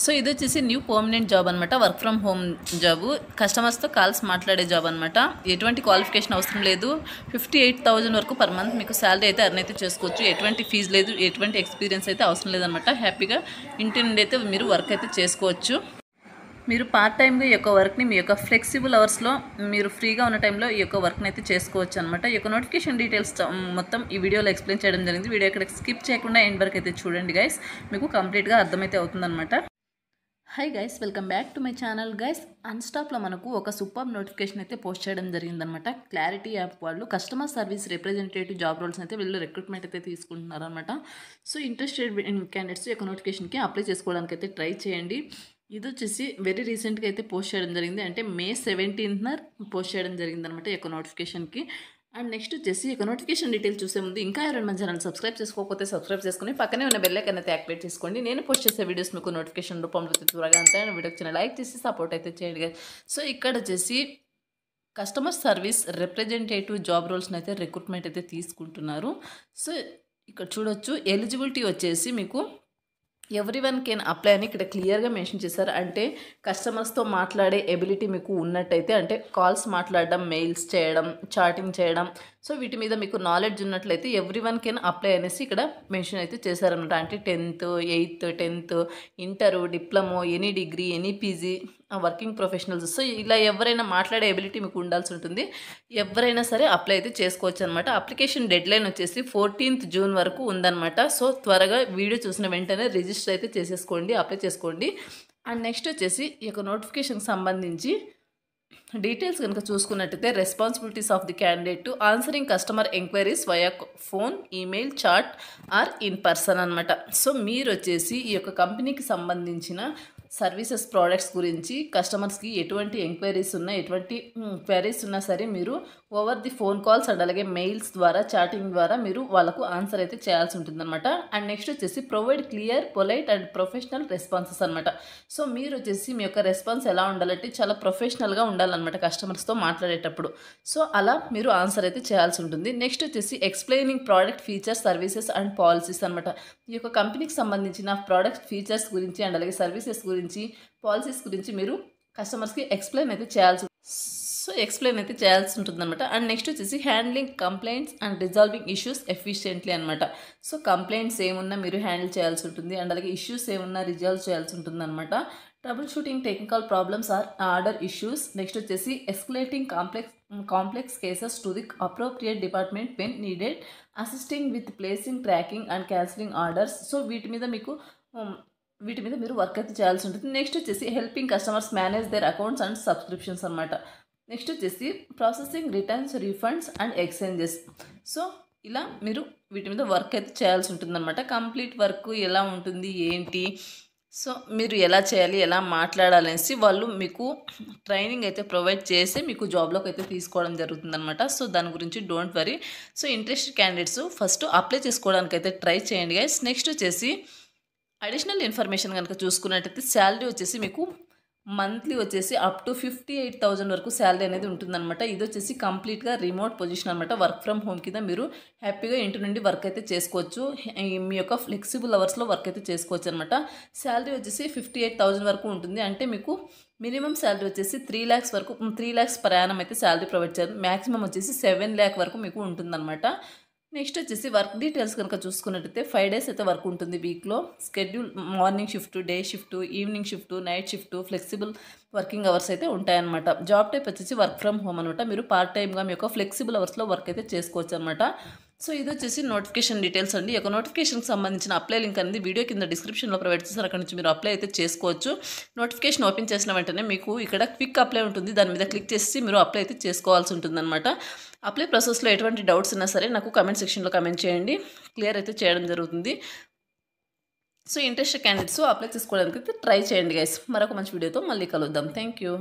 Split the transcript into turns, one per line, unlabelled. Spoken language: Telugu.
సో ఇది వచ్చేసి న్యూ పర్మనెంట్ జాబ్ అనమాట. Work from home job. కస్టమర్స్తో కాల్స్ మాట్లాడే జాబ్ అనమాట. ఎటువంటి క్వాలిఫికేషన్ అవసరం లేదు. 58,000 వరకు పర్ మంత్ మీకు శాలరీ అయితే అర్న్ అయితే చేసుకోవచ్చు. ఎటువంటి ఫీజు లేదు, ఎటువంటి ఎక్స్పీరియన్స్ అయితే అవసరం లేదనమాట. హ్యాపీగా ఇంటి నుండి అయితే మీరు వర్క్ అయితే చేసుకోవచ్చు. మీరు పార్ట్ టైమ్గా ఈ యొక్క వర్క్ని మీ యొక్క ఫ్లెక్సిబుల్ అవర్స్లో మీరు ఫ్రీగా ఉన్న టైంలో ఈ యొక్క వర్క్ని అయితే చేసుకోవచ్చు అనమాట. ఈ యొక్క నోటిఫికేషన్ డీటెయిల్స్ మొత్తం ఈ వీడియోలో ఎక్స్ప్లెయిన్ చేయడం జరిగింది. వీడియో ఇక్కడ స్కిప్ చేయకుండా ఎండ్ వరకు అయితే చూడండి గైస్, మీకు కంప్లీట్గా అర్థమైతే అవుతుందన్నమాట. Hi guys, welcome back to my channel guys. అన్స్టాప్లో మనకు ఒక సూపర్ నోటిఫికేషన్ అయితే పోస్ట్ చేయడం జరిగిందనమాట. క్లారిటీ యాప్ వాళ్ళు customer service representative job roles అయితే వీళ్ళు రిక్రూట్మెంట్ అయితే తీసుకుంటున్నారు అనమాట. సో ఇంట్రెస్టెడ్ క్యాండిడేట్స్ యొక్క నోటిఫికేషన్కి అప్లై చేసుకోవడానికి అయితే ట్రై చేయండి. ఇది వచ్చేసి వెరీ రీసెంట్గా అయితే పోస్ట్ చేయడం జరిగింది, అంటే May 17th పోస్ట్ చేయడం జరిగింది అనమాట ఈ యొక్క నోటిఫికేషన్కి. అండ్ నెక్స్ట్ వచ్చేసి ఈ యొక్క నోటిఫికేషన్ డీటెయిల్స్ చూసే ముందు ఇంకా ఎవరైనా మన ఛానల్ సబ్స్క్రైబ్ చేసుకోకపోతే సబ్స్క్రైబ్ చేసుకుని పక్కనే ఉన్న బెల్ ఐకాన్ అయితే యాక్టివేట్ చేసుకోండి. నేను పోస్ట్ చేసే వీడియోస్ మీకు నోటిఫికేషన్ రూపంలో త్వరగా అంతే వీడియోకి చిన్న లైక్ చేసి సపోర్ట్ అయితే చేయండి. సో ఇక్కడ వచ్చేసి కస్టమర్ సర్వీస్ రిప్రజెంటేటివ్ జాబ్ రోల్స్ని అయితే రిక్రూట్మెంట్ అయితే తీసుకుంటున్నారు. సో ఇక్కడ చూడొచ్చు, ఎలిజిబిలిటీ వచ్చేసి మీకు ఎవ్రీవన్ కెన్ అప్లై అని ఇక్కడ క్లియర్గా మెన్షన్ చేశారు. అంటే కస్టమర్స్తో మాట్లాడే ఎబిలిటీ మీకు ఉన్నట్టయితే, అంటే కాల్స్ మాట్లాడడం, మెయిల్స్ చేయడం, చాటింగ్ చేయడం, సో వీటి మీద మీకు నాలెడ్జ్ ఉన్నట్లయితే ఎవ్రీవన్ కెన్ అప్లై అనేసి ఇక్కడ మెన్షన్ అయితే చేశారనమాట. అంటే 10th, 8th, 10th, inter, diploma, any degree, any PG, working professionals, so ఇలా ఎవరైనా మాట్లాడే ఎబిలిటీ మీకు ఉండాల్సి ఉంటుంది. ఎవరైనా సరే అప్లై అయితే చేసుకోవచ్చు అనమాట. అప్లికేషన్ డెడ్లైన్ వచ్చేసి 14th June వరకు ఉందన్నమాట. సో త్వరగా వీడియో చూసిన వెంటనే రిజిస్టర్ అయితే చేసేసుకోండి, అప్లై చేసుకోండి. అండ్ నెక్స్ట్ వచ్చేసి ఈ యొక్క నోటిఫికేషన్కి సంబంధించి డీటెయిల్స్ కనుక చూసుకున్నట్టయితే, responsibilities of the candidate to answering customer enquiries via phone, email, chat or in person అనమాట. సో మీరు వచ్చేసి ఈ యొక్క కంపెనీకి సంబంధించిన సర్వీసెస్, ప్రోడక్ట్స్ గురించి కస్టమర్స్కి ఎటువంటి ఎంక్వైరీస్ ఉన్నా, ఎటువంటి క్వైరీస్ ఉన్నా సరే మీరు over the phone calls and అలాగే మెయిల్స్ ద్వారా, చాటింగ్ ద్వారా మీరు వాళ్ళకు ఆన్సర్ అయితే చేయాల్సి ఉంటుందన్నమాట. అండ్ నెక్స్ట్ వచ్చేసి provide clear, polite and professional responses అనమాట. సో మీరు వచ్చేసి మీ యొక్క రెస్పాన్స్ ఎలా ఉండాలంటే చాలా ప్రొఫెషనల్గా ఉండాలన్నమాట కస్టమర్స్తో మాట్లాడేటప్పుడు. సో అలా మీరు ఆన్సర్ అయితే చేయాల్సి ఉంటుంది. నెక్స్ట్ వచ్చేసి explaining product features, services and policies అనమాట. ఈ యొక్క కంపెనీకి సంబంధించిన ప్రోడక్ట్ ఫీచర్స్ గురించి అండ్ అలాగే సర్వీసెస్ గురించి, పాలసీస్ గురించి మీరు కస్టమర్స్కి ఎక్స్ప్లెయిన్ అయితే చేయాల్సి ఉంటుంది అనమాట. అండ్ నెక్స్ట్ వచ్చేసి handling complaints and resolving issues efficiently అనమాట. సో కంప్లైంట్స్ ఏమున్నా మీరు హ్యాండిల్ చేయాల్సి ఉంటుంది, అండ్ అలాగే ఇష్యూస్ ఏమున్నా రిజాల్వ్ చేయాల్సి ఉంటుంది అనమాట. Troubleshooting technical problems or order issues. Next వచ్చేసి escalating complex cases to the appropriate department when needed, assisting with placing, tracking and cancelling orders. So వీటి మీద మీరు వర్క్ అయితే చేయాల్సి ఉంటుంది. నెక్స్ట్ వచ్చేసి helping customers manage their accounts and subscriptions అనమాట. నెక్స్ట్ వచ్చేసి processing returns, refunds and exchanges. So ఇలా మీరు వీటి మీద వర్క్ అయితే చేయాల్సి ఉంటుందన్నమాట. కంప్లీట్ వర్క్ ఎలా ఉంటుంది ఏంటి, సో మీరు ఎలా చేయాలి, ఎలా మాట్లాడాలనేసి వాళ్ళు మీకు ట్రైనింగ్ అయితే ప్రొవైడ్ చేసి మీకు జాబ్లోకి అయితే తీసుకోవడం జరుగుతుందన్నమాట. సో దాని గురించి don't worry. So interested candidates first apply చేసుకోవడానికి అయితే ట్రై చేయండి గైస్. నెక్స్ట్ వచ్చేసి అడిషనల్ ఇన్ఫర్మేషన్ కనుక చూసుకున్నట్టయితే, శాలరీ వచ్చేసి మీకు మంత్లీ వచ్చేసి అప్ టు 58,000 వరకు శాలరీ అనేది ఉంటుందన్నమాట. ఇది వచ్చేసి కంప్లీట్గా రిమోట్ పొజిషన్ అనమాట. వర్క్ ఫ్రమ్ హోమ్ కింద మీరు హ్యాపీగా ఇంటి నుండి వర్క్ అయితే చేసుకోవచ్చు. మీ యొక్క ఫ్లెక్సిబుల్ అవర్స్లో వర్క్ అయితే చేసుకోవచ్చు అనమాట. శాలరీ వచ్చేసి 58,000 వరకు ఉంటుంది. అంటే మీకు మినిమం శాలరీ వచ్చేసి 3 lakhs per annum అయితే శాలరీ ప్రొవైడ్ చేయాలి. మ్యాక్సిమం వచ్చేసి 7 lakh వరకు మీకు ఉంటుందన్నమాట. నెక్స్ట్ వచ్చేసి వర్క్ డీటెయిల్స్ కనుక చూసుకున్నట్టయితే 5 days అయితే వర్క్ ఉంటుంది వీక్లో. Schedule morning shift, day shift, evening shift, night shift, flexible working hours అయితే ఉంటాయన్నమాట. జాబ్ టైప్ వచ్చేసి వర్క్ ఫ్రమ్ హోమ్ అనమాట. మీరు పార్ట్ టైమ్గా మీ యొక్క ఫ్లెక్సిబుల్ అవర్స్లో వర్క్ అయితే చేసుకోవచ్చు అనమాట. సో ఇది వచ్చేసి నోటిఫికేషన్ డీటెయిల్స్ అండి. ఈ యొక్క నోటిఫికేషన్కి సంబంధించిన అప్లై లింక్ అనేది వీడియో కింద డిస్క్రిప్షన్లో ప్రొవైడ్ చేస్తారు. అక్కడ నుంచి మీరు అప్లై అయితే చేసుకోవచ్చు. నోటిఫికేషన్ ఓపెన్ చేసిన వెంటనే మీకు ఇక్కడ క్విక్ అప్లై ఉంటుంది, దాని మీద క్లిక్ చేసి మీరు అప్లై అయితే చేసుకోవాల్సి ఉంటుందన్నమాట. అప్లై ప్రాసెస్లో ఎటువంటి డౌట్స్ ఉన్నా సరే నాకు కమెంట్ సెక్షన్లో కమెంట్ చేయండి, క్లియర్ అయితే చేయడం జరుగుతుంది. సో ఇంట్రెస్టెడ్ క్యాండిడేట్స్ అప్లై చేసుకోవడానికి అయితే ట్రై చేయండి గైస్. మరొక మంచి వీడియోతో మళ్ళీ కలుద్దాం. Thank you.